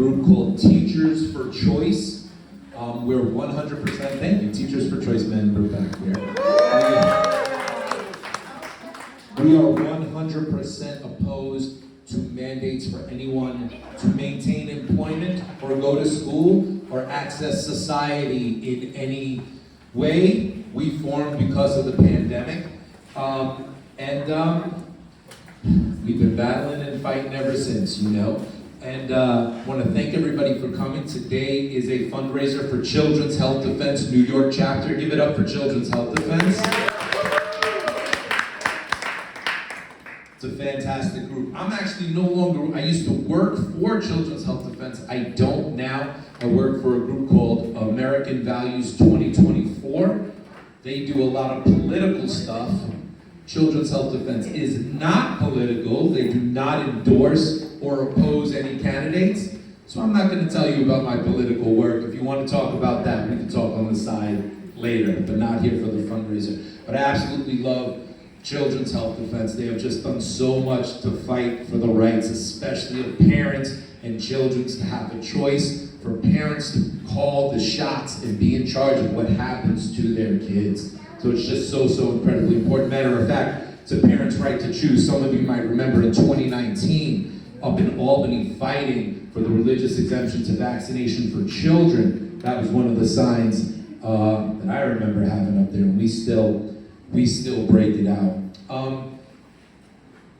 group called Teachers for Choice. We're 100%, thank you, Teachers for Choice member back there. We are 100% opposed to mandates for anyone to maintain employment or go to school or access society in any way. We formed because of the pandemic. We've been battling and fighting ever since, you know. And I want to thank everybody for coming. Today is a fundraiser for Children's Health Defense New York chapter. Give it up for Children's Health Defense. It's a fantastic group. I'm actually no longer, I used to work for Children's Health Defense. I don't now. I work for a group called American Values 2024. They do a lot of political stuff. Children's Health Defense is not political. They do not endorse or oppose any candidates. So I'm not going to tell you about my political work. If you want to talk about that, we can talk on the side later, but not here for the fundraiser. But I absolutely love Children's Health Defense. They have just done so much to fight for the rights, especially of parents and children to have a choice, for parents to call the shots and be in charge of what happens to their kids. So it's just so incredibly important. Matter of fact, it's a parent's right to choose. Some of you might remember in 2019, up in Albany, fighting for the religious exemption to vaccination for children. That was one of the signs that I remember having up there, and we still break it out.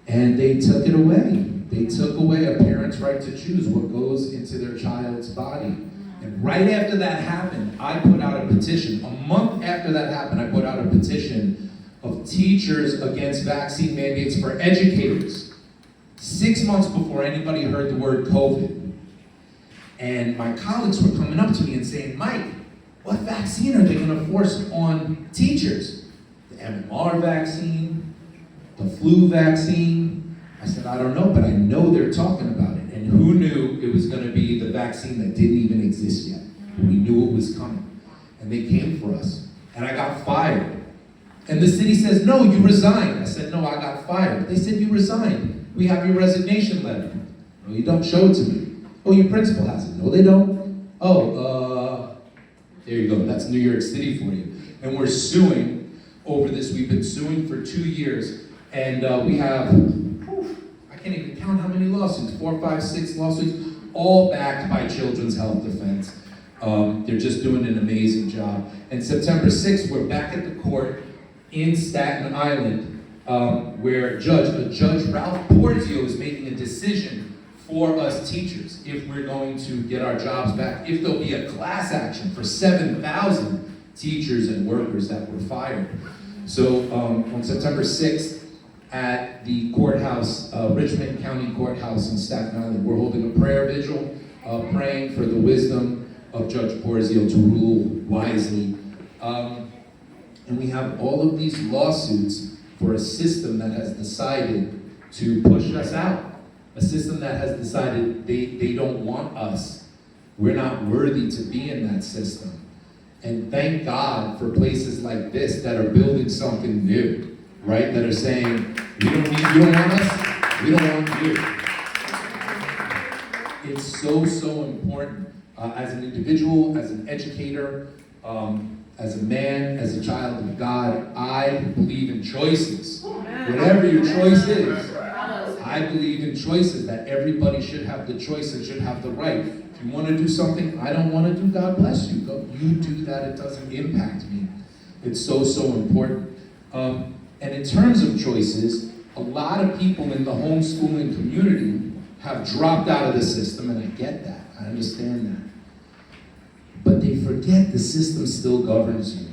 And they took it away. They took away a parent's right to choose what goes into their child's body. And right after that happened, I put out a petition. A month after that happened, I put out a petition of teachers against vaccine mandates for educators. 6 months before anybody heard the word COVID. And my colleagues were coming up to me and saying, Mike, what vaccine are they going to force on teachers? The MMR vaccine, the flu vaccine. I said, I don't know, but I know they're talking about it. And who knew it was going to be the vaccine that didn't even exist yet? We knew it was coming. And they came for us. And I got fired. And the city says, no, you resigned. I said, no, I got fired. They said, you resigned. We have your resignation letter. No, you don't. Show it to me. Oh, your principal has it. No, they don't. Oh, there you go. That's New York City for you. And we're suing over this. We've been suing for 2 years. And we have, I can't even count how many lawsuits, 4, 5, 6 lawsuits, all backed by Children's Health Defense. They're just doing an amazing job. And September 6th, we're back at the court in Staten Island, where Judge Ralph Porzio is making a decision for us teachers if we're going to get our jobs back, if there'll be a class action for 7,000 teachers and workers that were fired. So on September 6th, at the courthouse, Richmond County Courthouse in Staten Island, we're holding a prayer vigil, praying for the wisdom of Judge Porzio to rule wisely. And we have all of these lawsuits for a system that has decided to push us out. A system that has decided they don't want us. We're not worthy to be in that system. And thank God for places like this that are building something new, right? That are saying, you don't want us, we don't want you. It's so important. As an individual, as an educator, as a man, as a child of God, I believe in choices. Whatever your choice is, I believe in choices, that everybody should have the choice and should have the right. If you want to do something I don't want to do, God bless you. Go, you do that, it doesn't impact me. It's so important. And in terms of choices, a lot of people in the homeschooling community have dropped out of the system, and I get that. I understand that. But they forget the system still governs you.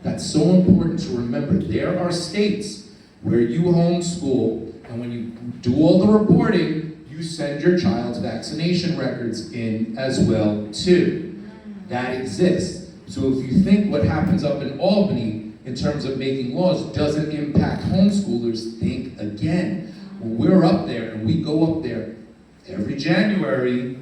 That's so important to remember. There are states where you homeschool, and when you do all the reporting, you send your child's vaccination records in as well, too. That exists. So if you think what happens up in Albany in terms of making laws doesn't impact homeschoolers, think again. When we're up there, and we go up there every January,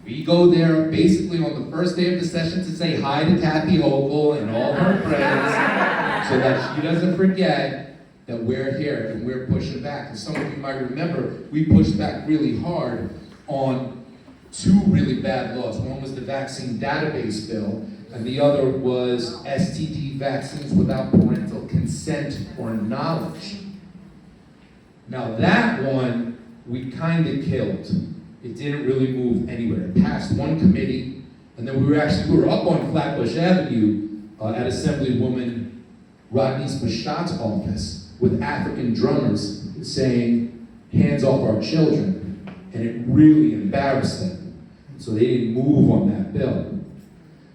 we go there basically on the first day of the session to say hi to Kathy Hochul and all her friends, so that she doesn't forget that we're here and we're pushing back. And some of you might remember, we pushed back really hard on two really bad laws. One was the vaccine database bill, and the other was STD vaccines without parental consent or knowledge. Now that one, we kind of killed. It didn't really move anywhere. It passed one committee, and then we were up on Flatbush Avenue at Assemblywoman Rodney Spashat's office with African drummers saying, hands off our children. And it really embarrassed them. So they didn't move on that bill.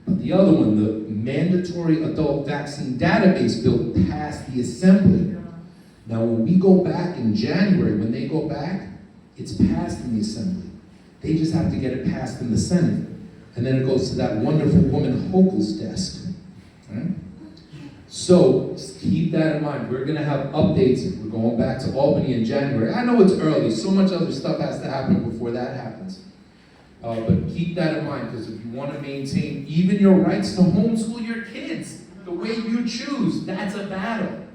But the other one, the mandatory adult vaccine database bill, passed the Assembly. Now when we go back in January, when they go back, it's passed in the Assembly. They just have to get it passed in the Senate. And then it goes to that wonderful woman Hochul's desk. Right? So keep that in mind. We're gonna have updates. We're going back to Albany in January. I know it's early. So much other stuff has to happen before that happens. But keep that in mind, because if you want to maintain even your rights to homeschool your kids the way you choose, that's a battle.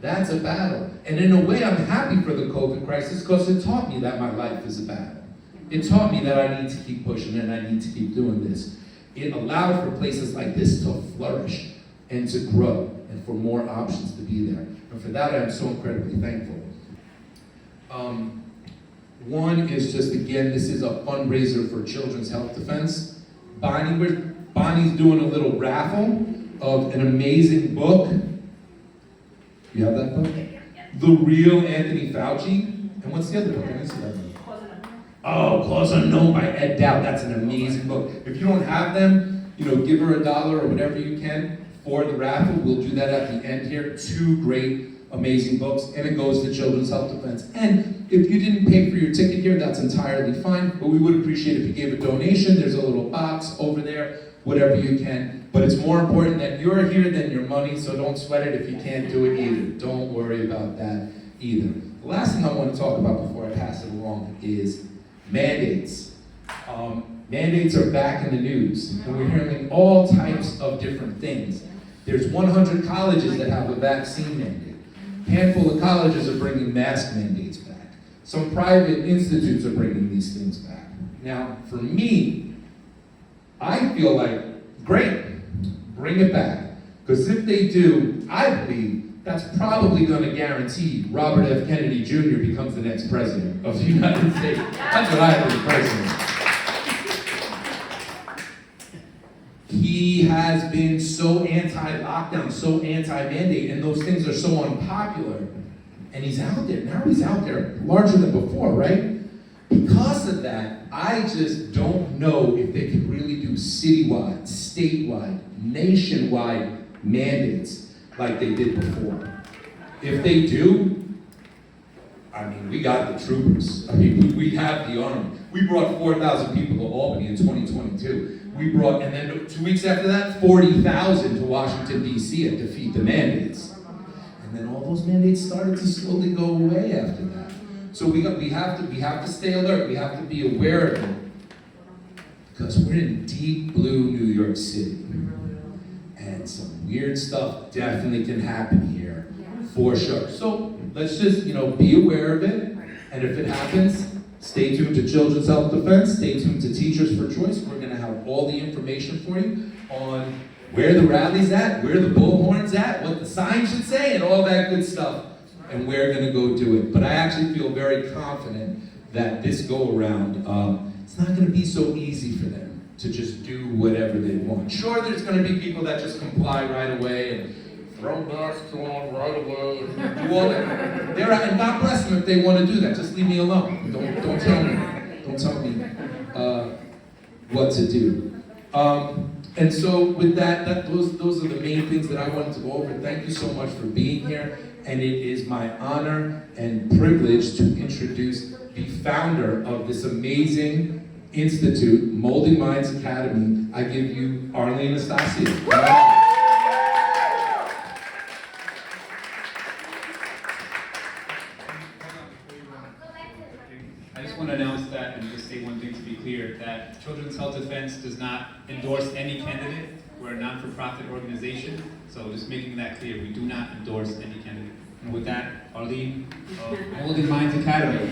That's a battle. And in a way, I'm happy for the COVID crisis because it taught me that my life is a battle. It taught me that I need to keep pushing and I need to keep doing this. It allowed for places like this to flourish and to grow and for more options to be there. And for that, I'm so incredibly thankful. One is just, again, this is a fundraiser for Children's Health Defense. Bonnie's doing a little raffle of an amazing book. You have that book? The Real Anthony Fauci. And what's the other book? I didn't see that book. Oh, Cause Unknown by Ed Dowd. That's an amazing book. If you don't have them, give her $1 or whatever you can for the raffle. We'll do that at the end here. Two great, amazing books, and it goes to Children's Health Defense. And if you didn't pay for your ticket here, that's entirely fine, but we would appreciate if you gave a donation. There's a little box over there, whatever you can. But it's more important that you're here than your money, so don't sweat it if you can't do it either. Don't worry about that either. The last thing I want to talk about before I pass it along is mandates. Mandates are back in the news, and we're hearing all types of different things. There's 100 colleges that have a vaccine mandate. A handful of colleges are bringing mask mandates back. Some private institutes are bringing these things back. Now, for me, I feel like, great, bring it back. Because if they do, I believe that's probably going to guarantee Robert F. Kennedy Jr. becomes the next president of the United States. That's what I think personally. He has been so anti-lockdown, so anti-mandate, and those things are so unpopular. And he's out there. Now he's out there larger than before, right? Because of that, I just don't know if they can really do citywide, statewide, nationwide mandates like they did before. If they do, we got the troopers. We have the army. We brought 4,000 people to Albany in 2022. And then 2 weeks after that, 40,000 to Washington, D.C. and defeat the mandates. And then all those mandates started to slowly go away after that. So we have to stay alert. We have to be aware of it. Because we're in deep blue New York City. And some weird stuff definitely can happen here, for sure. So let's just, be aware of it. And if it happens, stay tuned to Children's Health Defense. Stay tuned to Teachers for Choice. We're going to have all the information for you on where the rally's at, where the bullhorn's at, what the sign should say, and all that good stuff. And we're going to go do it. But I actually feel very confident that this go around, it's not going to be so easy for them to just do whatever they want. Sure, there's going to be people that just comply right away and throw masks on right away and do all that. And God bless them if they want to do that. Just leave me alone. Don't tell me. Don't tell me what to do. And so with that, those are the main things that I wanted to go over. Thank you so much for being here. And it is my honor and privilege to introduce the founder of this amazing institute, Molding Minds Academy. I give you Arlene Anastasia. I just want to announce that and just say one thing to be clear, that Children's Health Defense does not endorse any candidate. We're a non-for-profit organization, so just making that clear, we do not endorse any candidate. And with that, Arlene, Molding Minds Academy.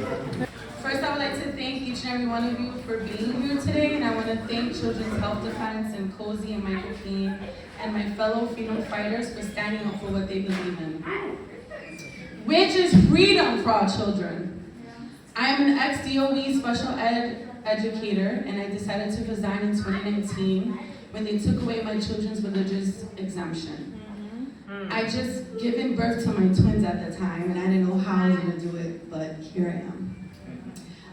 First, I would like to thank each and every one of you for being here today, and I want to thank Children's Health Defense and Cozy and Michael Keane and my fellow freedom fighters for standing up for what they believe in, which is freedom for our children. I am an ex-DOE special ed educator, and I decided to resign in 2019 when they took away my children's religious exemption. I just given birth to my twins at the time, and I didn't know how I was going to do it, but here I am.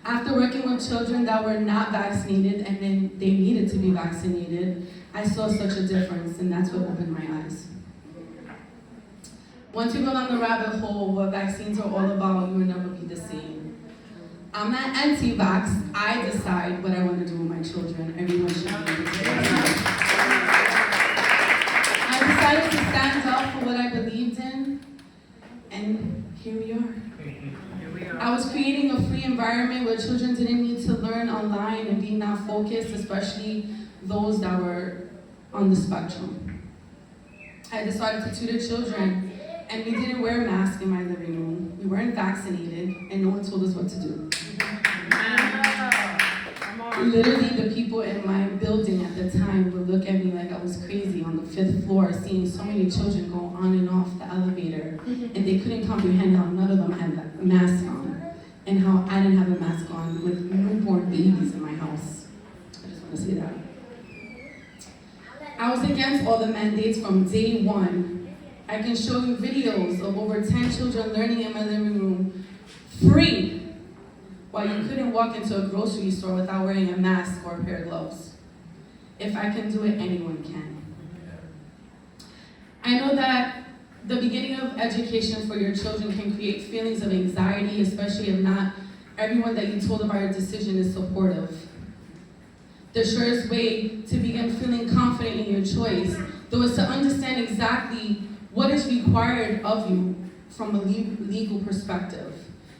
After working with children that were not vaccinated and then they needed to be vaccinated, I saw such a difference, and that's what opened my eyes. Once you go down the rabbit hole, what vaccines are all about, you will never be the same. I'm not anti-vax. I decide what I want to do with my children. Everyone should be able to do. I decided to stand up for what I believed in, and here we are. I was creating a free environment where children didn't need to learn online and be not focused, especially those that were on the spectrum. I decided to tutor children, and we didn't wear masks in my living room. We weren't vaccinated, and no one told us what to do. Literally, the people in my building at the time would look at me like I was crazy on the 5th floor, seeing so many children go on and off the elevator, and they couldn't comprehend how none of them had a mask on, and how I didn't have a mask on with newborn babies in my house. I just want to say that. I was against all the mandates from day one. I can show you videos of over 10 children learning in my living room free, while you couldn't walk into a grocery store without wearing a mask or a pair of gloves. If I can do it, anyone can. I know that the beginning of education for your children can create feelings of anxiety, especially if not everyone that you told about your decision is supportive. The surest way to begin feeling confident in your choice, though, is to understand exactly what is required of you from a legal perspective,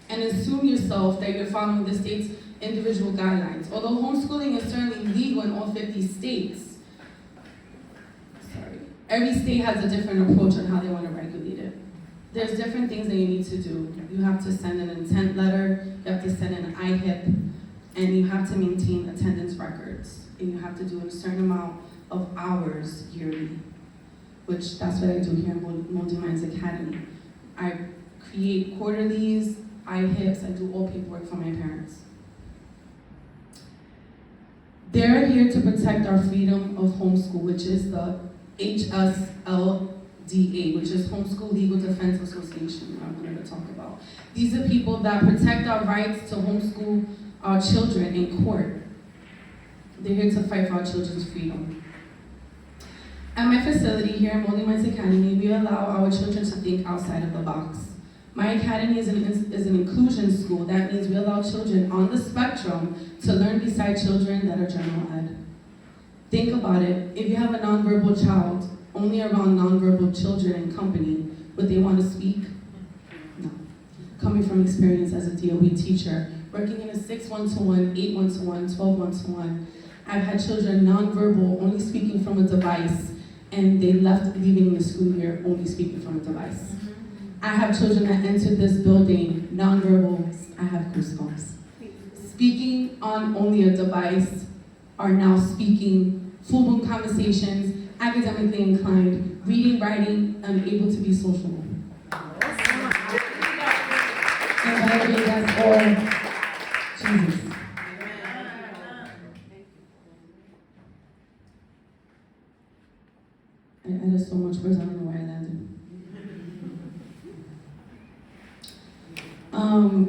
and assume yourself that you're following the state's individual guidelines. Although homeschooling is certainly legal in all 50 states, every state has a different approach on how they want to regulate it. There's different things that you need to do. You have to send an intent letter, you have to send an IHIP, and you have to maintain attendance records. And you have to do a certain amount of hours yearly, which that's what I do here in Moldy Minds Academy. I create quarterlies, IHIPs, I do all paperwork for my parents. They're here to protect our freedom of homeschool, which is the HSLDA, which is Homeschool Legal Defense Association, I wanted to talk about. These are people that protect our rights to homeschool our children in court. They're here to fight for our children's freedom. At my facility here in Moldy Minds Academy, we allow our children to think outside of the box. My academy is an inclusion school. That means we allow children on the spectrum to learn beside children that are general ed. Think about it. If you have a nonverbal child, only around nonverbal children and company, would they want to speak? No. Coming from experience as a DOE teacher, working in a 6 1-to-1, 8 1-to-1, 12 1-to-1, I've had children nonverbal, only speaking from a device, and they left leaving the school year only speaking from a device. I have children that entered this building nonverbal. I have goosebumps. Speaking on only a device are now speaking full-blown conversations, academically inclined, reading, writing, and able to be sociable. And by the way, that's all Jesus. I just so much words, I don't know where I landed.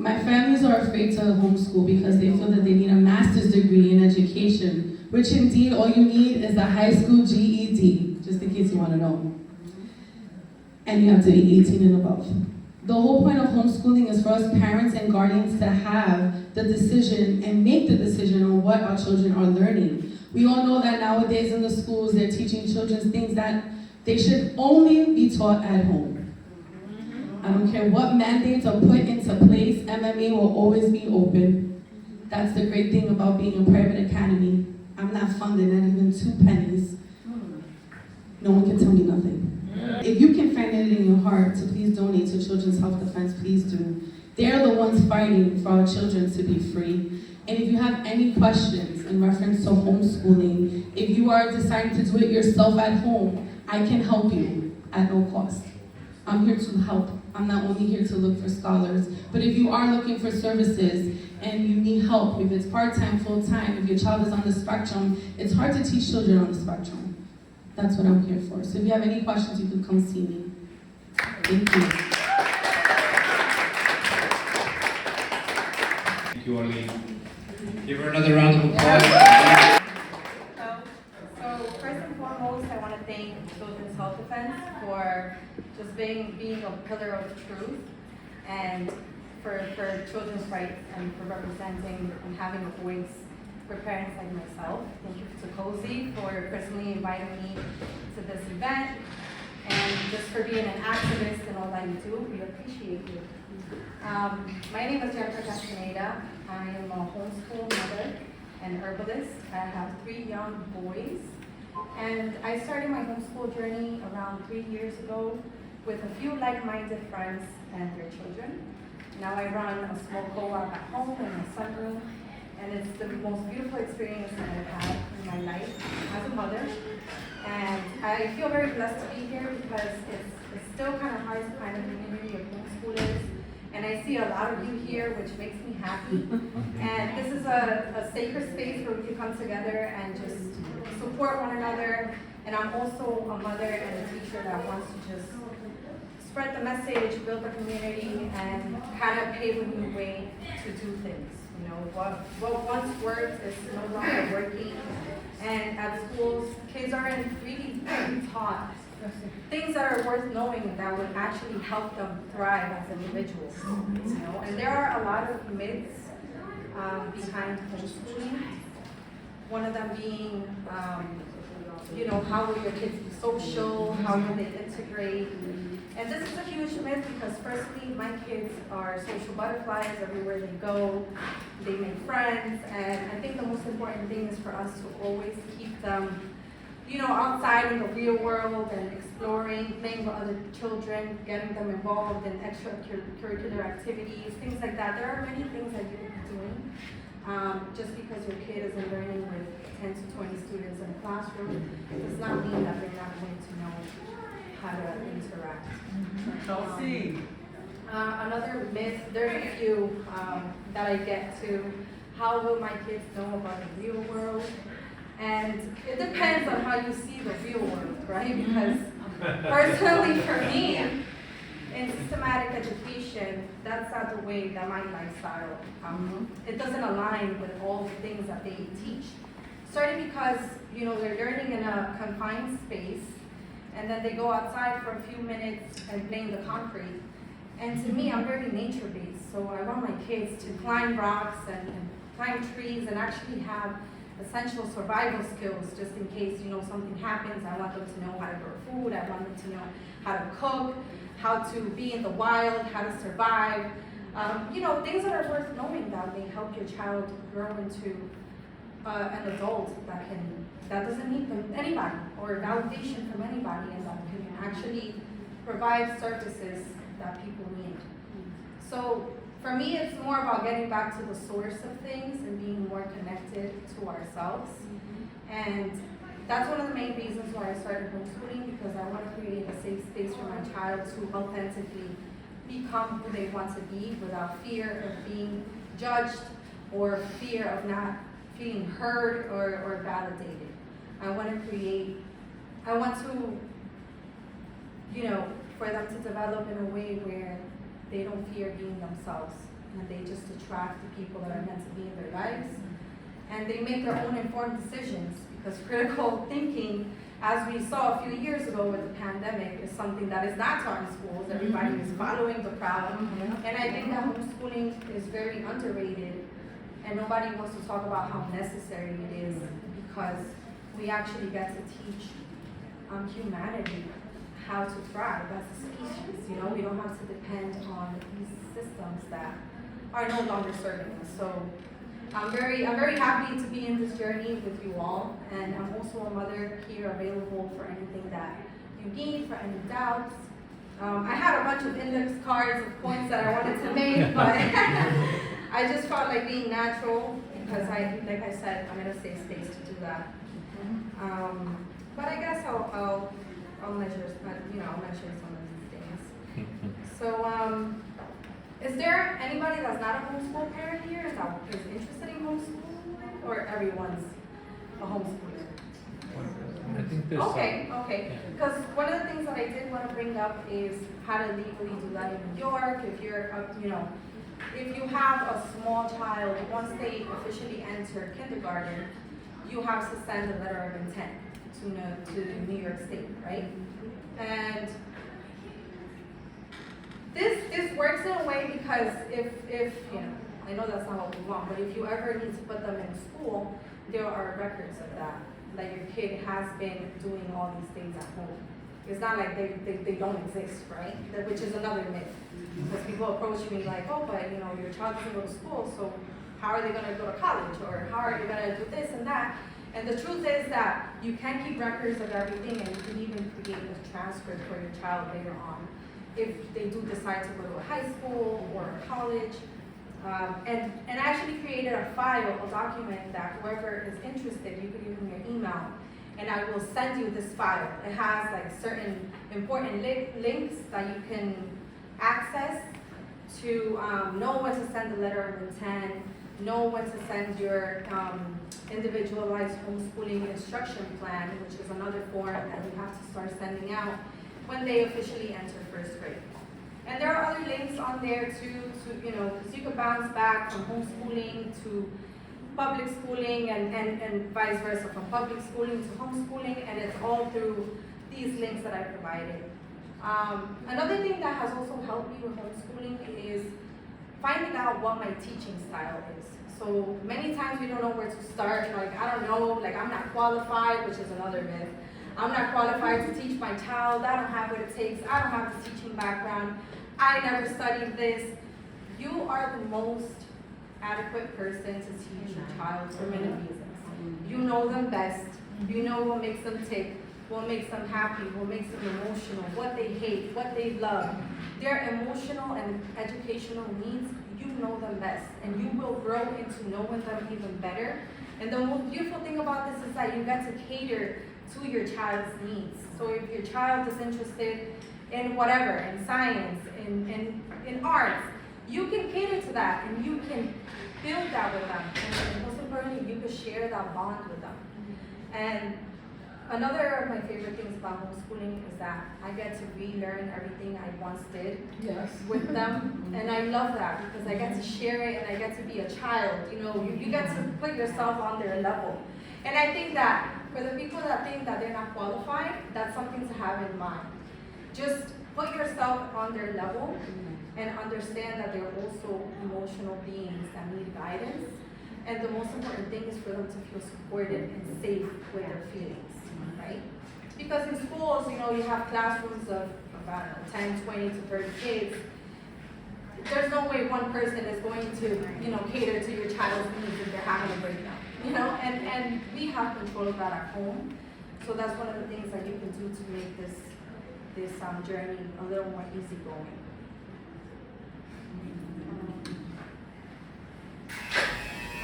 My families are afraid to homeschool because they feel that they need a master's degree in education, which indeed all you need is a high school GED, just in case you want to know. And you have to be 18 and above. The whole point of homeschooling is for us parents and guardians to have the decision and make the decision on what our children are learning. We all know that nowadays in the schools, they're teaching children things that they should only be taught at home. I don't care what mandates are put into place, MMA will always be open. That's the great thing about being a private academy. I'm not funded, not even 2 pennies. No one can tell me nothing. If you can find it in your heart to please donate to Children's Health Defense, please do. They're the ones fighting for our children to be free. And if you have any questions in reference to homeschooling, if you are deciding to do it yourself at home, I can help you at no cost. I'm here to help. I'm not only here to look for scholars, but if you are looking for services and you need help, if it's part-time, full-time, if your child is on the spectrum, it's hard to teach children on the spectrum. That's what I'm here for. So if you have any questions, you can come see me. Thank you. Thank you, Arlene. Give her another round of applause. So first and foremost, I want to thank Children's Health Defense for just being a pillar of truth and for children's rights and for representing and having a voice for parents like myself. Thank you to Cozy for personally inviting me to this event and just for being an activist and all that you do. We appreciate you. My name is Jennifer Castaneda. I am a homeschool mother and herbalist. I have 3 young boys. And I started my homeschool journey around 3 years ago with a few like-minded friends and their children. Now I run a small co-op at home in my sunroom, and it's the most beautiful experience that I've had in my life as a mother. And I feel very blessed to be here because it's still kind of hard to find a community of homeschoolers. And I see a lot of you here, which makes me happy. And this is a sacred space where we can come together and just support one another. And I'm also a mother and a teacher that wants to just spread the message, build a community, and kind of pave a new way to do things. You know, what once worked is no longer working. And at schools, kids aren't really taught things that are worth knowing that would actually help them thrive as individuals. You know, and there are a lot of myths behind homeschooling. One of them being, you know, how will your kids be social? How will they integrate? And this is a huge myth because firstly, my kids are social butterflies everywhere they go. They make friends, and I think the most important thing is for us to always keep them, you know, outside in the real world and exploring, playing with other children, getting them involved in extracurricular activities, things like that. There are many things that you can be doing. Just because your kid isn't learning with 10 to 20 students in a classroom, does not mean that they're not going to know how to interact. Another myth, there's a few that I get to. How will my kids know about the real world? And it depends on how you see the real world, right? Because personally for me, in systematic education, that's not the way that my lifestyle, it doesn't align with all the things that they teach. Starting because, you know, they're learning in a confined space, and then they go outside for a few minutes and play in the concrete. And to me, I'm very nature-based, so I want my kids to climb rocks and climb trees and actually have essential survival skills just in case, you know, something happens. I want them to know how to grow food. I want them to know how to cook, how to be in the wild, how to survive. You know, things that are worth knowing that may help your child grow into an adult that doesn't need anybody or validation from anybody, and that can actually provide services that people need. So for me, it's more about getting back to the source of things and being more connected to ourselves. And that's one of the main reasons why I started homeschooling, because I want to create a safe space for my child to authentically become who they want to be without fear of being judged or fear of not feeling heard or validated. I want to, you know, for them to develop in a way where they don't fear being themselves, and they just attract the people that are meant to be in their lives, and they make their own informed decisions, because critical thinking, as we saw a few years ago with the pandemic, is something that is not taught in schools. Everybody is following the crowd, and I think that homeschooling is very underrated, and nobody wants to talk about how necessary it is, because we actually get to teach humanity how to thrive as a species. You know, we don't have to depend on these systems that are no longer serving us. So I'm very happy to be in this journey with you all, and I'm also a mother here available for anything that you need for any doubts. I had a bunch of index cards of points that I wanted to make, but I just felt like being natural because like I said, I'm gonna save space to do that. But I guess I'll measure, I'll mention some of these things. So, is there anybody that's not a homeschool parent here that is interested in homeschooling, or everyone's a homeschooler? I think there's Okay. Because one of the things that I did want to bring up is how to legally do that in New York. If you're, if you have a small child, once they officially enter kindergarten, you have to send a letter of intent to New York State, right? And this works in a way because if I know that's not what we want, but if you ever need to put them in school, there are records of that. Like your kid has been doing all these things at home. It's not like they don't exist, right? Which is another myth. Because people approach me like, oh, but your child doesn't go to school, so how are they gonna go to college? Or how are they gonna do this and that? And the truth is that you can keep records of everything, and you can even create a transcript for your child later on if they do decide to go to a high school or a college. And actually created a file, a document that whoever is interested, you can give me your email, and I will send you this file. It has like certain important links that you can access to know when to send the letter of intent, know when to send your individualized homeschooling instruction plan, which is another form that you have to start sending out when they officially enter first grade. And there are other links on there too, because you can bounce back from homeschooling to public schooling and vice versa, from public schooling to homeschooling, and it's all through these links that I provided. Another thing that has also helped me with homeschooling is finding out what my teaching style is. So many times we don't know where to start, like I don't know, like I'm not qualified, which is another myth. I'm not qualified to teach my child, I don't have what it takes, I don't have the teaching background, I never studied this. You are the most adequate person to teach your child for many reasons. You know them best, you know what makes them tick, what makes them happy, what makes them emotional, what they hate, what they love. Their emotional and educational needs, you know them best, and you will grow into knowing them even better. And the most beautiful thing about this is that you get to cater to your child's needs. So if your child is interested in whatever, in science, in arts, you can cater to that and you can build that with them. And most importantly, you can share that bond with them. And another of my favorite things about homeschooling is that I get to relearn everything I once did with them. And I love that because I get to share it and I get to be a child. You get to put yourself on their level. And I think that for the people that think that they're not qualified, that's something to have in mind. Just put yourself on their level and understand that they're also emotional beings that need guidance. And the most important thing is for them to feel supported and safe with their feelings, right? Because in schools, you have classrooms of about 10, 20 to 30 kids. There's no way one person is going to, cater to your child's needs if they're having a breakdown. And we have control of that at home. So that's one of the things that you can do to make this journey a little more easygoing.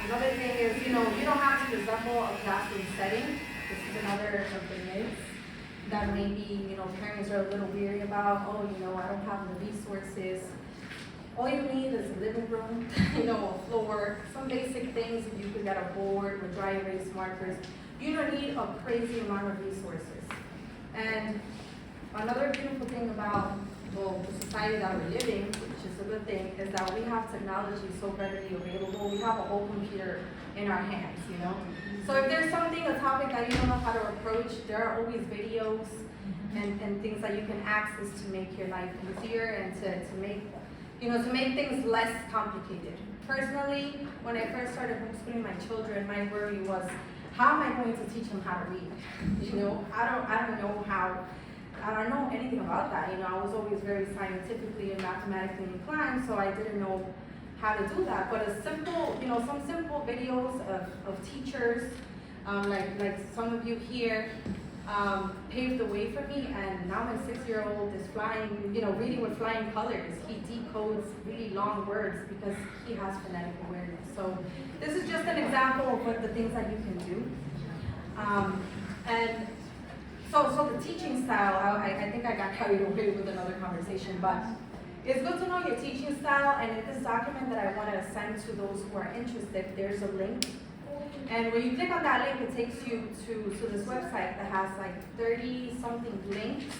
Another thing is, you don't have to resemble a classroom setting. This is another of the myths that maybe, parents are a little weary about. Oh, I don't have the resources. All you need is a living room, a floor, some basic things. If you could get a board with dry erase markers. You don't need a crazy amount of resources. And another beautiful thing about the society that we're living, which is a good thing, is that we have technology so readily available. We have a whole computer in our hands, So if there's a topic that you don't know how to approach, there are always videos and things that you can access to make your life easier and to make things less complicated. Personally, when I first started homeschooling my children, my worry was, how am I going to teach them how to read? I don't know anything about that. I was always very scientifically and mathematically inclined, so I didn't know how to do that. But some simple videos of teachers, like some of you here, paved the way for me, and now my 6-year-old is flying, reading with flying colors. He decodes really long words because he has phonetic awareness. So this is just an example of what the things that you can do. And so the teaching style, I think I got carried away with another conversation, but it's good to know your teaching style, and in this document that I want to send to those who are interested, there's a link. And when you click on that link, it takes you to this website that has like 30-something links,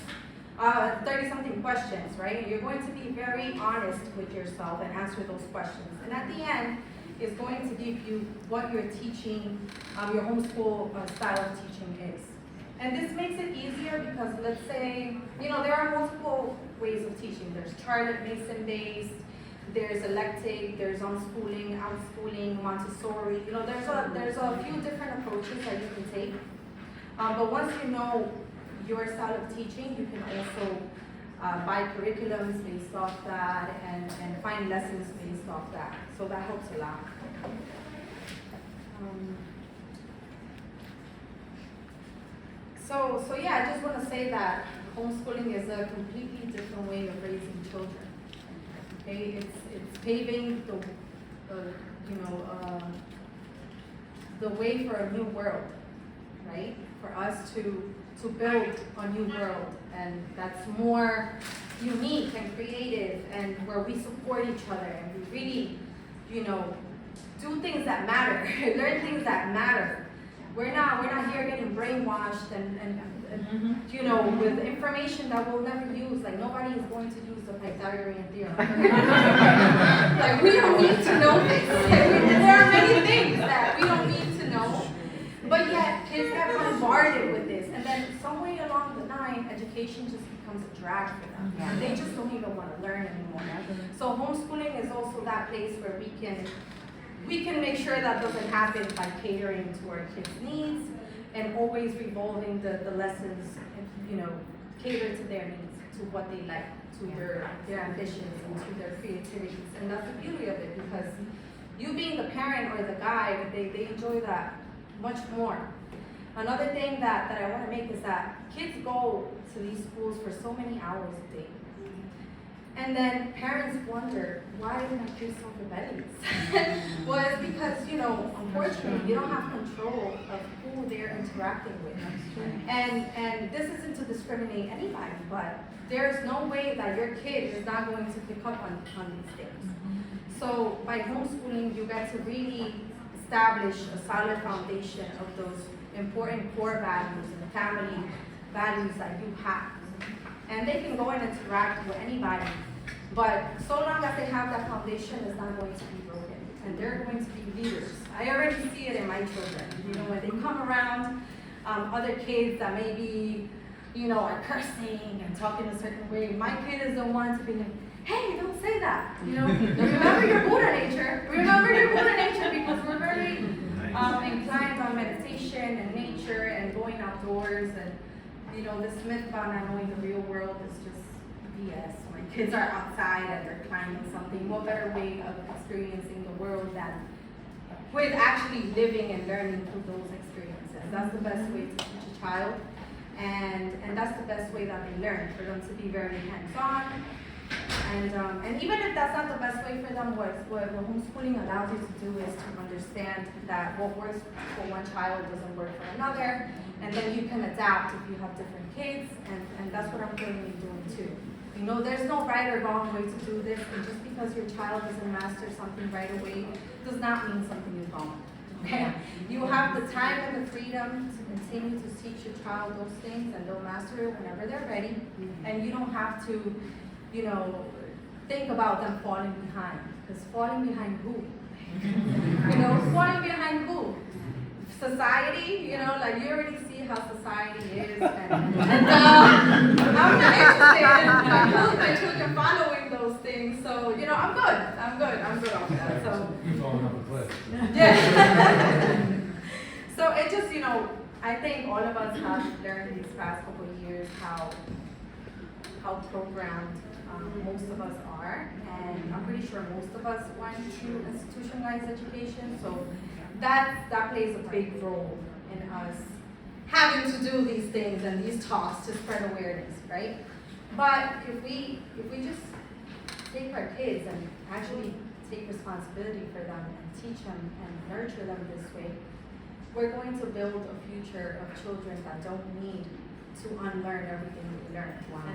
30-something questions, right? And you're going to be very honest with yourself and answer those questions. And at the end, it's going to give you what your teaching, your homeschool style of teaching is. And this makes it easier because let's say, there are multiple ways of teaching. There's Charlotte Mason-based, there's elective, there's unschooling, outschooling, Montessori. There's a few different approaches that you can take. But once you know your style of teaching, you can also buy curriculums based off that and find lessons based off that. So that helps a lot. So yeah, I just want to say that homeschooling is a completely different way of raising children. Okay, it's paving the way for a new world, right? For us to build a new world, and that's more unique and creative, and where we support each other and we really, do things that matter, learn things that matter. We're not here getting brainwashed and with information that we'll never use. Like nobody is going to use the Pythagorean theorem. Like we don't need to know this. There are many things that we don't need to know. But yet kids get bombarded with this, and then some way along the line, education just becomes a drag for them. Yeah. They just don't even want to learn anymore. So homeschooling is also that place where we can make sure that doesn't happen by catering to our kids' needs and always revolving the lessons, cater to their needs, to what they like, to their ambitions and to their creativities. And that's the beauty of it, because you being the parent or the guide, they enjoy that much more. Another thing that I want to make is that kids go to these schools for so many hours a day. And then parents wonder, why are my kids so rebellious? Well, it's because, unfortunately, you don't have control of who they're interacting with. And this isn't to discriminate anybody, but there's no way that your kid is not going to pick up on these things. So by homeschooling, you get to really establish a solid foundation of those important core values and family values that you have. And they can go and interact with anybody, but so long as they have that foundation, it's not going to be broken, and they're going to be leaders. I already see it in my children. When they come around other kids that maybe, are cursing and talking a certain way, my kid is the one to be like, hey, don't say that. Remember your Buddha nature. Remember your Buddha nature, because we're very inclined on meditation and nature and going outdoors, and this myth about not knowing the real world is just BS. My kids are outside and they're climbing something. What better way of experiencing the world than with actually living and learning through those experiences? That's the best way to teach a child, and that's the best way that they learn, for them to be very hands-on. And even if that's not the best way for them, what homeschooling allows you to do is to understand that what works for one child doesn't work for another, and then you can adapt if you have different kids, and that's what I'm currently doing too. There's no right or wrong way to do this, and just because your child doesn't master something right away does not mean something is wrong. Okay? You have the time and the freedom to continue to teach your child those things, and they'll master it whenever they're ready, and you don't have to think about them falling behind. Because falling behind who? Falling behind who? Society, like you already see how society is. And I'm not interested in my children following those things. So, I'm good on that. So, yeah. So it just, I think all of us have learned these past couple of years how programmed most of us are, and I'm pretty sure most of us went through institutionalized education, so that plays a big role in us having to do these things and these talks to spread awareness, right? But if we just take our kids and actually take responsibility for them and teach them and nurture them this way, we're going to build a future of children that don't need to unlearn everything we learned. And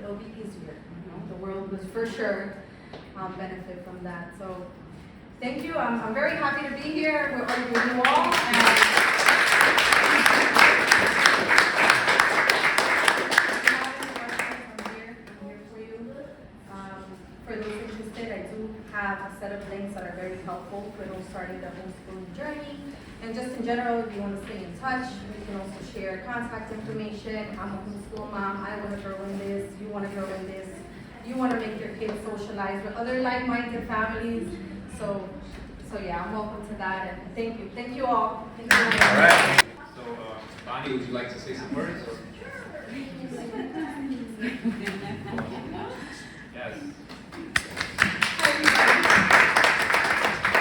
it'll be easier. You know, the world will for sure benefit from that. So thank you. I'm very happy to be here with you all. For those interested, I do have a set of links that are very helpful for those starting their homeschooling journey. And just in general, if you want to stay in touch, we can also share contact information. I'm a homeschool mom. I want to grow in this. You want to grow in this. You want to make your kids socialize with other like-minded families. So yeah, I'm welcome to that. And thank you. Thank you all. Thank you all. All right. So, Bonnie, would you like to say some words? Or? Yes.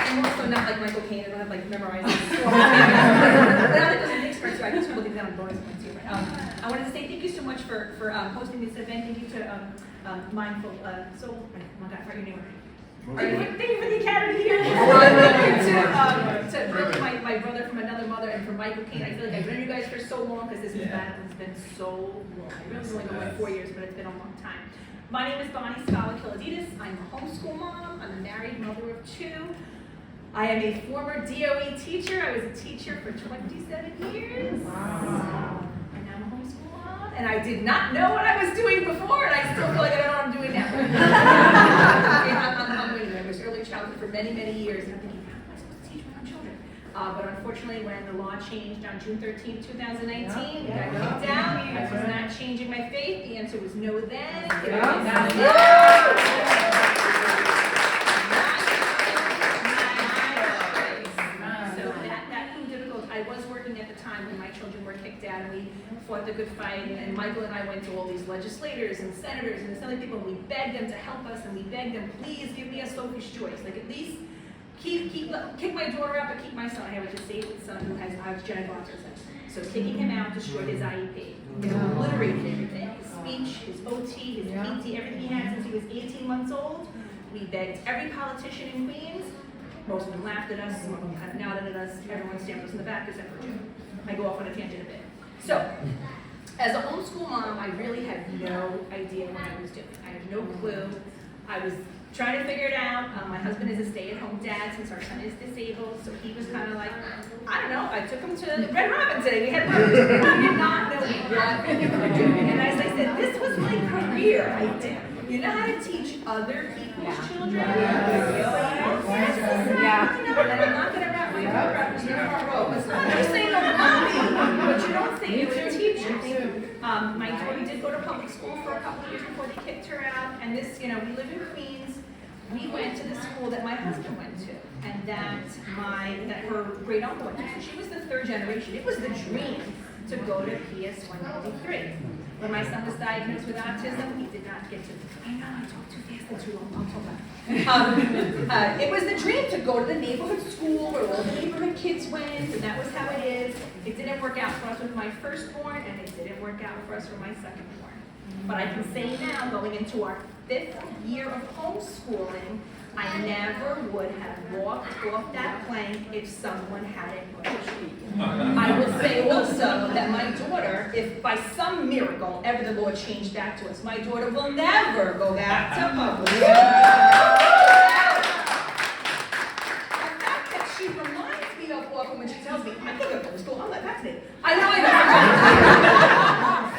I'm also not like Michael Caine. I don't have like memorized. But I was an expert, so I just looking down on bonus points here. I wanted to say thank you so much for hosting this event. Thank you to Mindful Soul. Oh my God, I forgot your name. Thank you for the academy here. To really my brother from another mother and from Michael Caine. I feel like I've known you guys for so long because this has been so long. I really only going 4 years, but it's been a long time. My name is Bonnie Scala-Kilodidis. I'm a homeschool mom. I'm a married mother of 2. I am a former DOE teacher. I was a teacher for 27 years. Wow. And I'm a homeschool mom. And I did not know what I was doing before, and I still feel like I don't know what I'm doing now. I'm waiting. I was early childhood for many, many years. And I'm thinking, how am I supposed to teach my own children? But unfortunately, when the law changed on June 13th, 2019, we got kicked out. I was not changing my faith. The answer was no then. And we fought the good fight, and Michael and I went to all these legislators and senators and assembly people, and we begged them to help us, and we begged them, please give me a Sophie's choice. Like, at least kick my daughter out, but keep my son. I have a disabled son who has genetic autism. So kicking him out destroyed his IEP. It obliterated everything. His speech, his OT, his PT, everything he had since he was 18 months old. We begged every politician in Queens. Most of them laughed at us, some of them kind of nodded at us. Everyone stamped us in the back except for Jim. I go off on a tangent a bit. So, as a homeschool mom, I really had no idea what I was doing. I had no clue. I was trying to figure it out. My husband is a stay-at-home dad since our son is disabled, so he was kind of like, I don't know. I took him to Red Robin today. We had lunch. I did not know what we were doing. And as I said, this was my career right there. You know how to teach other people's children? And I'm not going to wrap my cover up in your robes. I'm just saying I'm mommy, but you don't think you're a teacher. My daughter did go to public school for a couple of years before they kicked her out. And this, we live in Queens. We went to the school that my husband went to, and that her great uncle went to. So she was the 3rd generation. It was the dream to go to PS 193. When my son was diagnosed with autism, he did not get to. I know I talk too fast and too long. I'll talk back. It was the dream to go to the neighborhood school where all the neighborhood kids went, and that was how it is. It didn't work out for us with my firstborn, and it didn't work out for us with my secondborn. But I can say now, going into our 5th year of homeschooling, I never would have walked off that plank if someone hadn't pushed me. I will say also that my daughter, if by some miracle ever the Lord changed back to us, my daughter will never go back to public school. The fact that she reminds me of often when she tells me, I can't go to public school, I'm not vaccinated. I know.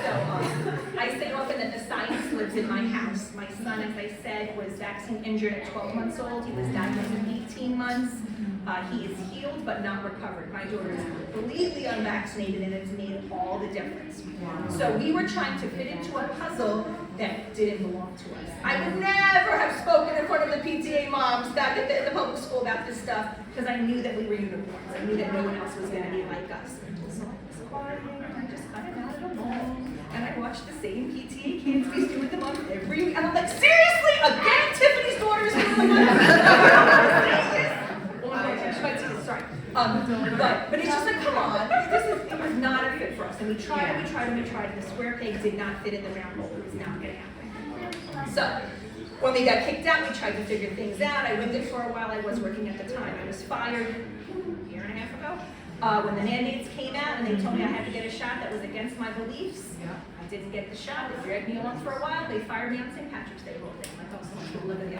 So I say often that the science lives in my house. My son, as I said, was vaccine injured at 12 months old. He was diagnosed at 18 months. He is healed but not recovered. My daughter is completely unvaccinated, and it's made all the difference. So we were trying to fit into a puzzle that didn't belong to us. I would never have spoken in front of the PTA moms back at the public school about this stuff because I knew that we were unicorns. I knew that no one else was going to be like us. So I was quiet, I just kind of nodded along. And I watched the same PTA kids. We used to do with the month every week. And I'm like, seriously? Again, Tiffany's daughter is doing the month? Sorry. But it's just like, come on. It was not a we tried and we tried and we tried, and the square peg did not fit in the round hole. It was not going to happen. So when we got kicked out, we tried to figure things out. I went there for a while. I was working at the time. I was fired a year and a half ago. When the mandates came out and they told me I had to get a shot that was against my beliefs, I didn't get the shot. They dragged me along for a while. They fired me on St. Patrick's Day whole thing. Like, oh, someone should live in the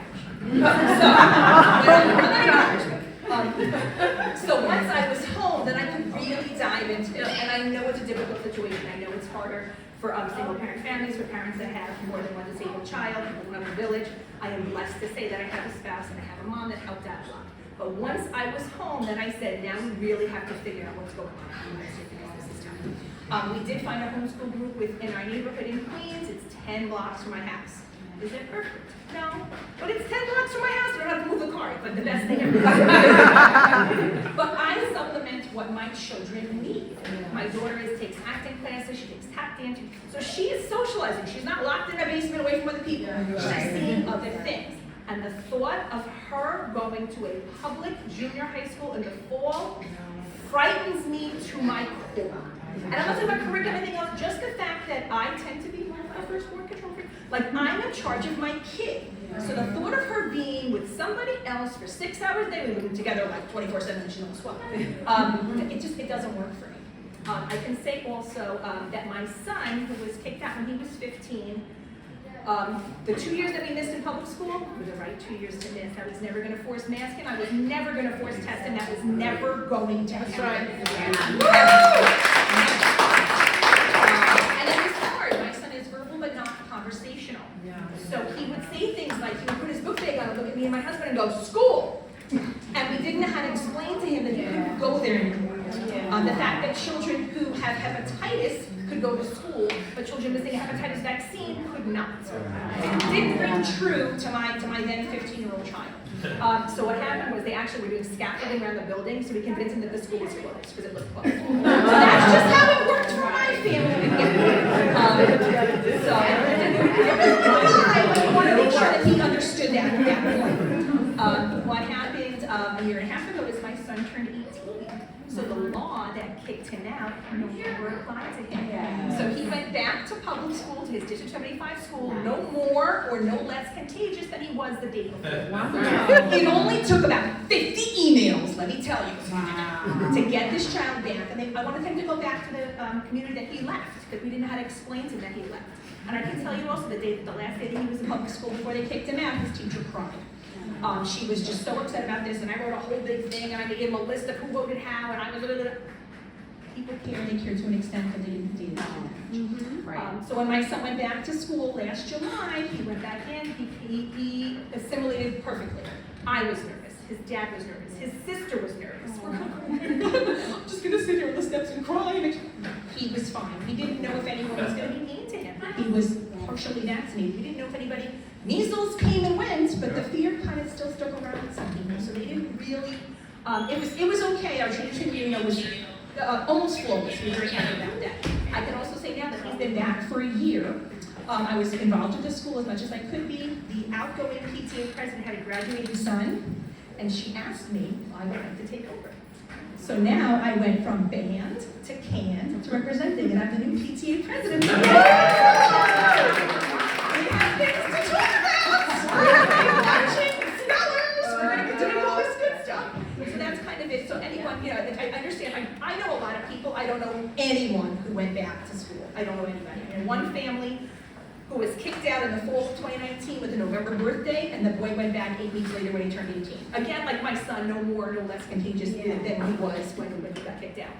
So once I was home, then I could really dive into it. And I know it's a difficult situation. I know it's harder for single parent families, for parents that have more than one disabled child, in another village. I am blessed to say that I have a spouse and I have a mom that helped out a lot. But once I was home, then I said, now we really have to figure out what's going on. We did find a homeschool group within our neighborhood in Queens. It's 10 blocks from my house. Is it perfect? No. But it's 10 blocks from my house. I don't have to move the car. But the best thing ever. But I supplement what my children need. My daughter takes acting classes. She takes tap dancing. So she is socializing. She's not locked in a basement away from other people. She's seeing other things. And the thought of her going to a public junior high school in the fall frightens me to my core. And I'm not talking about curriculum or anything else, just the fact that I tend to be a firstborn control freak. Like, I'm in charge of my kid. So the thought of her being with somebody else for 6 hours a day, we live together like 24/7 and she knows well. It doesn't work for me. I can say also that my son, who was kicked out when he was 15, the 2 years that we missed in public school were the right 2 years to miss. I was never going to force masking. I was never going to force testing. That was never going to happen. And it was hard. My son is verbal but not conversational. So he would say things like, he would put his book bag on and look at me and my husband and go, school! And we didn't know how to explain to him that he couldn't go there anymore. The fact that children who have hepatitis could go to school, but children missing a hepatitis vaccine could not. It didn't ring true to my then 15-year-old child. So what happened was they actually were doing scaffolding around the building, so we convinced them that the school was closed because it looked closed. So that's just how it worked for my family. I want to make sure that he understood that at that point. What happened a year and a half ago is my son turned 18. So the law that kicked him out no longer applied to him. So he went back to public school, to his District 75 school, no more or no less contagious than he was the day before. It only took about 50 emails, let me tell you, to get this child back. And I wanted him to go back to the community that he left, because we didn't know how to explain to him that he left. And I can tell you also the last day that he was in public school before they kicked him out, his teacher cried. She was just so upset about this, and I wrote a whole big thing, and I gave him a list of who voted how, and I was people care, and they care to an extent that they didn't do that. So when my son went back to school last July, he went back in, he assimilated perfectly. I was nervous, his dad was nervous, his sister was nervous. I'm just gonna sit here on the steps and cry. He was fine. We didn't know if anyone was gonna be mean to him. He was partially vaccinated. We didn't know if anybody, measles came and went, but the fear kind of still stuck around with some people. So they didn't really, it was okay. Our transition, was almost flawless. We were very happy about that. I can also say now that he's been back for a year. I was involved with the school as much as I could be. The outgoing PTA president had a graduating son, and she asked me if I would like to take over. So now I went from band to canned to representing, and I'm the new PTA president. We have things to talk about. We're going to be watching scholars. We're going to continue all this good stuff. So that's kind of it. So anyone, I understand. I know a lot of people. I don't know anyone who went back to school. I don't know anybody. And one family who was kicked out in the fall of 2019 with a November birthday, and the boy went back 8 weeks later when he turned 18. Again, like my son, no more, no less contagious than he was when he got kicked out.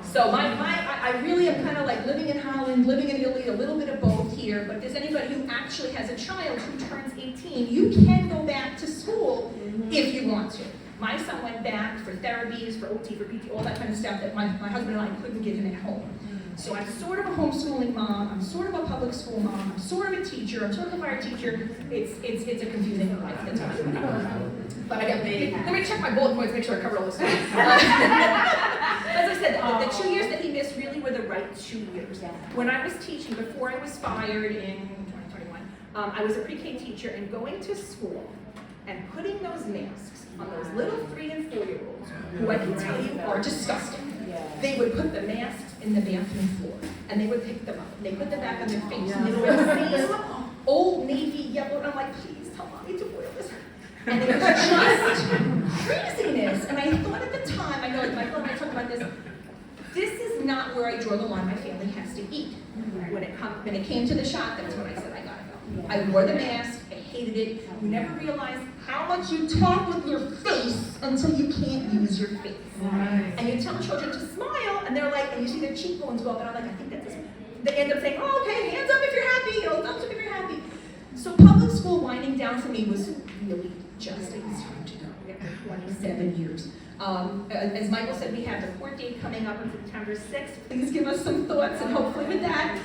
So I really am kind of like living in Holland, living in Italy, a little bit of both here, but if there's anybody who actually has a child who turns 18, you can go back to school if you want to. My son went back for therapies, for OT, for PT, all that kind of stuff that my husband and I couldn't give him at home. So I'm sort of a homeschooling mom, I'm sort of a public school mom, I'm sort of a teacher, I'm sort of a fire teacher. It's a confusing life at the time. But I got let me check my bullet points, make sure I cover all this stuff. As I said, the 2 years that he missed really were the right 2 years. When I was teaching, before I was fired in 2021, I was a pre-K teacher, and going to school and putting those masks on those little 3 and 4-year-olds, who I can tell you are disgusting. they would put the masks in the bathroom floor, and they would pick them up, and they put them back on their face, and they were the same old navy yellow, and I'm like, please tell mommy to boil this. And it was just craziness. And I thought at the time, I know like Michael and I talked about this is not where I draw the line my family has to eat. When it came to the shot, that's when I said I gotta go. I wore the mask, I hated it. You never realize how much you talk with your face until you can't use your face. Right. And you tell children to smile, and they're like, and you see their cheekbones go up, and I'm like, I think that doesn't. They end up saying, oh, okay, hands up if you're happy, thumbs up if you're happy. So public school winding down for me was really just a time to go after 27 years. As Michael said, we have the court date coming up on September 6th. Please give us some thoughts, and hopefully with that,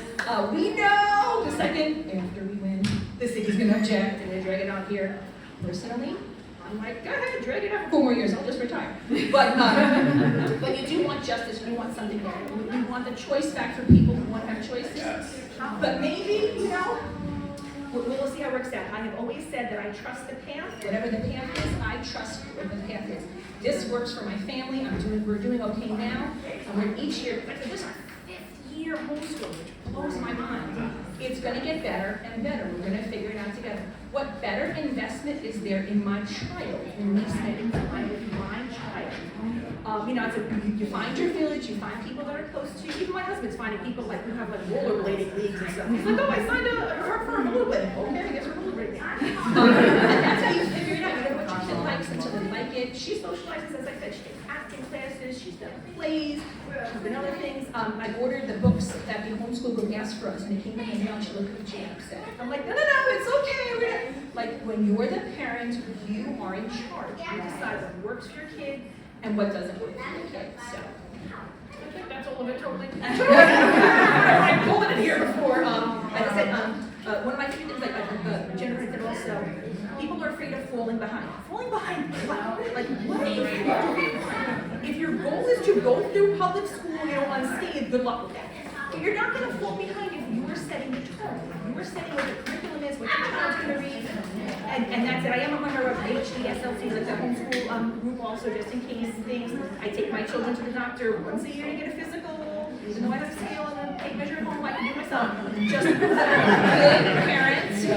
we know the second after we win, the city's going to object and they drag it out here. Personally, I'm like, go ahead, drag it out for 4 more years, I'll just retire. But you do want justice, you want something there. You want the choice back for people who want to have choices. But maybe, we'll see how it works out. I have always said that I trust the path. Whatever the path is, I trust what the path is. This works for my family. We're doing okay now. And we're each year, this is our 5th year homeschool, which blows my mind. It's going to get better and better. We're going to figure it out together. What better investment is there in my child, in me spending time with my child? You find your village, you find people that are close to you. Even my husband's finding people like who have like rollerblading leagues and stuff. He's like, oh, I signed up for a rollerblading. Okay, I guess we're rollerblading. And that's how you figure it out. You know what your kid likes until they like it. She socializes, as I said, she takes acting classes, she's done plays, she's done other things. I ordered the books that the homeschool group asked for us, and they came in the mail, and she looked at the chain upset. I'm like, no, it's okay. Like, when you're the parent, you are in charge. You decide what works for your kid and what doesn't work for your kid. So, I think that's all of it, totally. I pulled it in here before. As I said, one of my favorite things, like Jennifer said also, people are afraid of falling behind. Falling behind what? Like, what are you afraid of? If your goal is to go through public school, unscathed, good luck with that. But you're not going to fall behind if you are setting the tone. You are setting what the curriculum is, what your child's going to read. And that's it. I am a member of HD, SLC, like the homeschool group also, just in case things. I take my children to the doctor once a year to get a physical, even though I have a scale and a tape measure at home, I can do myself. Just a good parents, who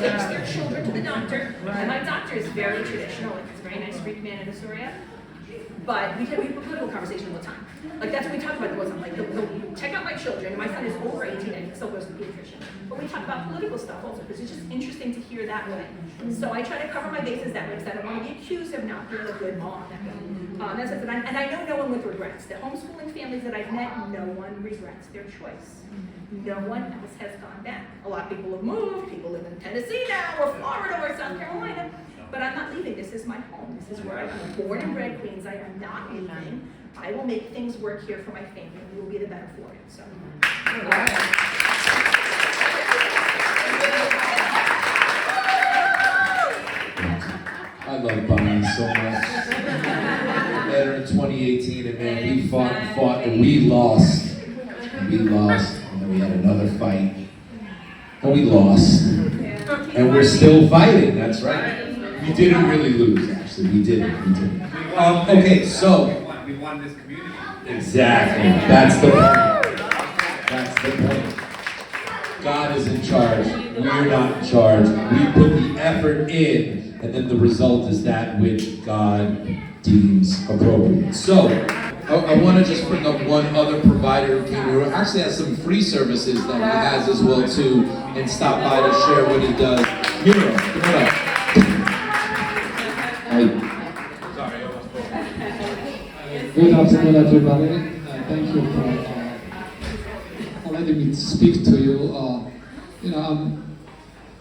takes their children to the doctor. And my doctor is very traditional. Like, he's a very nice Greek man in Astoria. But we have a political conversation all the time. Like, that's what we talk about the most. I'm like, he'll check out my children. My son is over 18 and he still goes to the pediatrician. But we talk about political stuff also, because it's just interesting to hear that way. So I try to cover my bases that way, because I don't want to be accused of not being a good mom. That's it. And I know no one with regrets. The homeschooling families that I've met, no one regrets their choice. No one else has gone back. A lot of people have moved. People live in Tennessee now, or Florida, or South Carolina. But I'm not leaving. This is my home. This is where I'm born and bred, Queens. I am not leaving. I will make things work here for my family. We will be the better for it. So. I love Bonnie so much. Met her in 2018, and man, we fought, and we lost. We lost, and then we had another fight, and we lost. And we're still fighting, that's right. We didn't really lose, actually. We didn't. Okay, so. We won this community. Exactly. That's the point. God is in charge. We're not in charge. We put the effort in, and then the result is that which God deems appropriate. So, I want to just bring up one other provider who came here, who actually has some free services that he has as well too, and stop by to share what he does. Miro, come on up. Good afternoon, everybody. Thank you for letting me speak to you.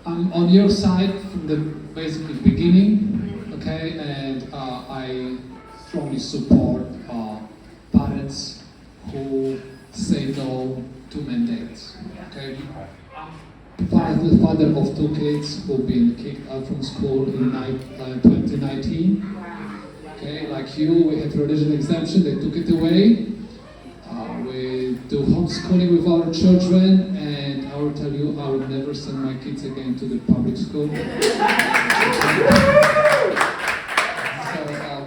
I'm on your side from the basically beginning, okay, and I strongly support parents who say no to mandates. Okay, the father of 2 kids who've been kicked out from school in 2019. Okay, like you, we had religion exemption, they took it away. We do homeschooling with our children, and I will tell you, I will never send my kids again to the public school. So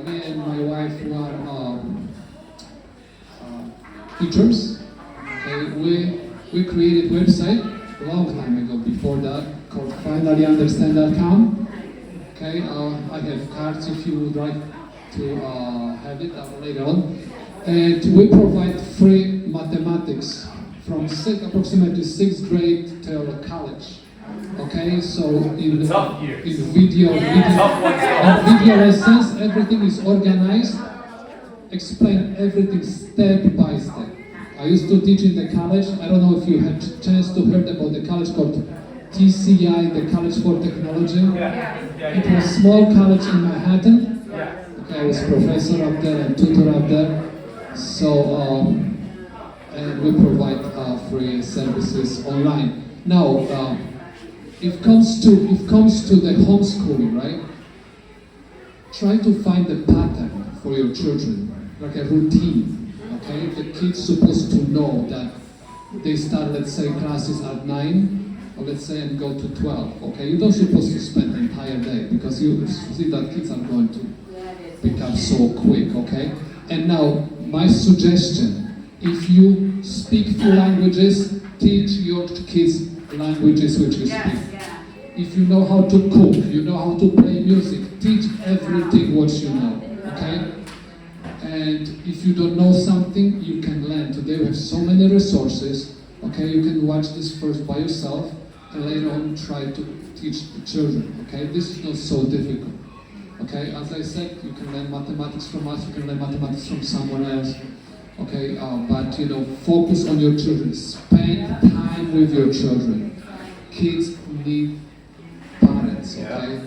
me and my wife run teachers. Okay, we created website a long time ago before that called finalyunderstand.com. Okay, I have cards if you would like to have it later on. And we provide free mathematics from approximately 6th grade till college. Okay, so in video lessons, everything is organized, explain everything step by step. I used to teach in the college. I don't know if you had a chance to heard about the college called TCI, the College for Technology. It was a small college in Manhattan. Okay, I was professor up there and tutor up there. So, and we provide free services online. Now, if comes to the homeschooling, right? Try to find a pattern for your children, like a routine. Okay, the kid's supposed to know that they start, let's say, classes at 9, or let's say, and go to 12. Okay, you don't supposed to spend the entire day because you see that kids are going to pick up so quick. Okay, and now my suggestion: if you speak 2 languages, teach your kids languages which you speak. If you know how to cook, you know how to play music, teach everything what you know. Okay. And if you don't know something, you can learn. Today we have so many resources. Okay, you can watch this first by yourself and later on try to teach the children. Okay, this is not so difficult. Okay, as I said, you can learn mathematics from us, you can learn mathematics from someone else. Okay, but you know, focus on your children. Spend time with your children. Kids need parents. Okay,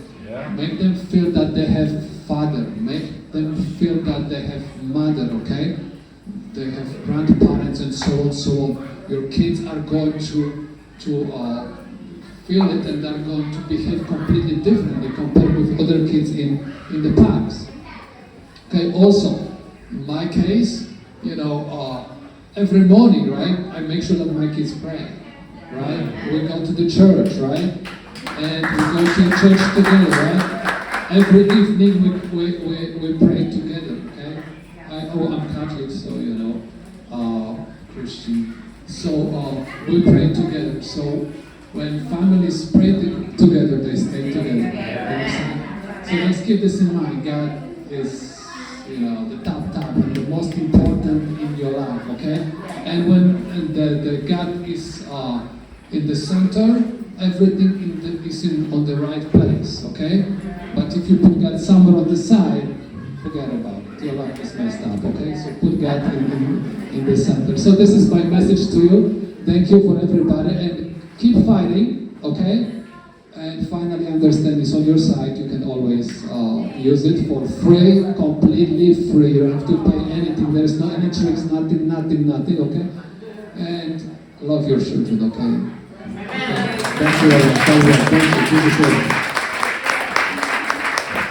make them feel that they have father. Make them feel that they have mother, okay? They have grandparents and so on, so on. Your kids are going to feel it and they're going to behave completely differently compared with other kids in the parks. Okay, also, in my case, you know, every morning, right, I make sure that my kids pray, right? We go to the church, right? And we go to church together, right? Every evening we pray together, okay? I'm Catholic, so you know, Christian. So we pray together. So when families pray together, they stay together. So let's keep this in mind. God is, you know, the top and the most important in your life, okay? And when the God is in the center, everything is on the right place, okay? But if you put God somewhere on the side, forget about it. Your life is messed up, okay? So put God in the center. So this is my message to you. Thank you for everybody, and keep fighting, okay? And finally, understand is on your side. You can always use it for free, completely free. You don't have to pay anything. There's no any tricks, nothing, okay? And love your children, okay? Thank you very much. Thank you.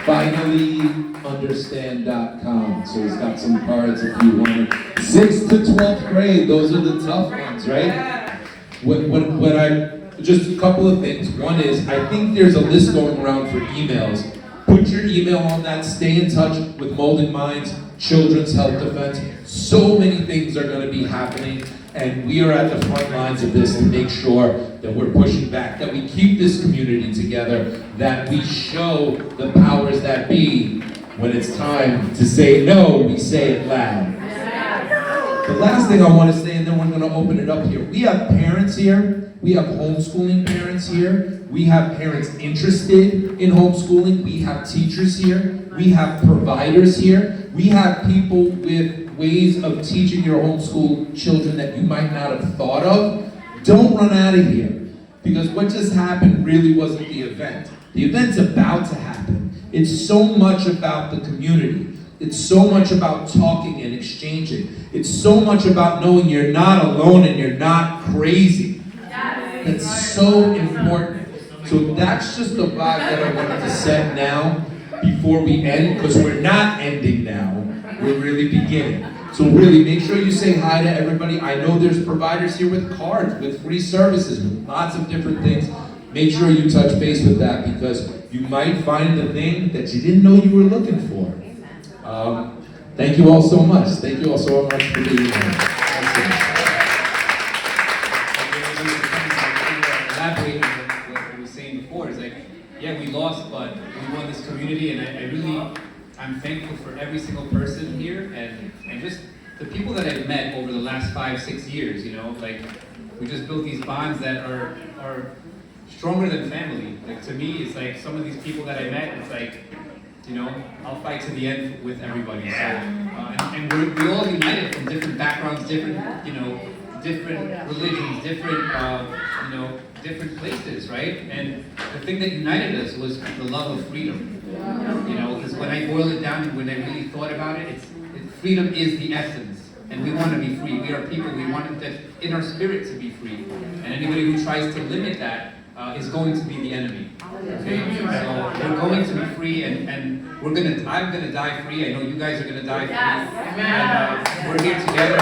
FinalyUnderstand.com. So it's got some cards if you want it. 6th to 12th grade, those are the tough ones, right? Just a couple of things. One is, I think there's a list going around for emails. Put your email on that. Stay in touch with Molding Minds, Children's Health Defense. So many things are going to be happening, and we are at the front lines of this to make sure that we're pushing back, that we keep this community together, that we show the powers that be when it's time to say no, we say it loud. The last thing I want to say, and then we're going to open it up here. We have parents here. We have homeschooling parents here. We have parents interested in homeschooling. We have teachers here. We have providers here. We have people with ways of teaching your homeschool children that you might not have thought of. Don't run out of here, because what just happened really wasn't the event. The event's about to happen. It's so much about the community. It's so much about talking and exchanging. It's so much about knowing you're not alone and you're not crazy. It's so important. So that's just the vibe that I wanted to set now before we end, because we're not ending now. We're really beginning. So really, make sure you say hi to everybody. I know there's providers here with cards, with free services, with lots of different things. Make sure you touch base with that, because you might find the thing that you didn't know you were looking for. Thank you all so much. Thank you all so much for being here. we won this community, and I'm thankful for every single person here, and just the people that I've met over the last 5-6 years, you know, like, we just built these bonds that are stronger than family. Like, to me, it's like some of these people that I met, it's like, you know, I'll fight to the end with everybody. So, and we're all united from different backgrounds, different, you know, different religions, different places, right? And the thing that united us was the love of freedom. You know, because when I boil it down and when I really thought about it, freedom is the essence. And we want to be free. We are people, we want that in our spirit to be free. And anybody who tries to limit that is going to be the enemy. Okay? So we're going to be free, and I'm gonna die free. I know you guys are gonna die free. And we're here together.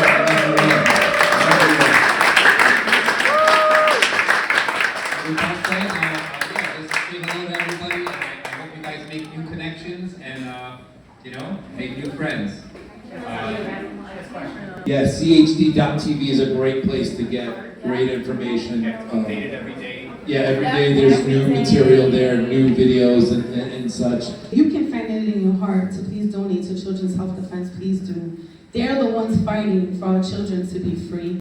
With that said, just say hello to everybody, and I hope you guys make new connections and you know, make new friends. Yeah, CHD.tv is a great place to get great information. Get updated every day. Yeah, every day there's new material there, new videos and such. You can find it in your heart to please donate to Children's Health Defense. Please do. They're the ones fighting for our children to be free.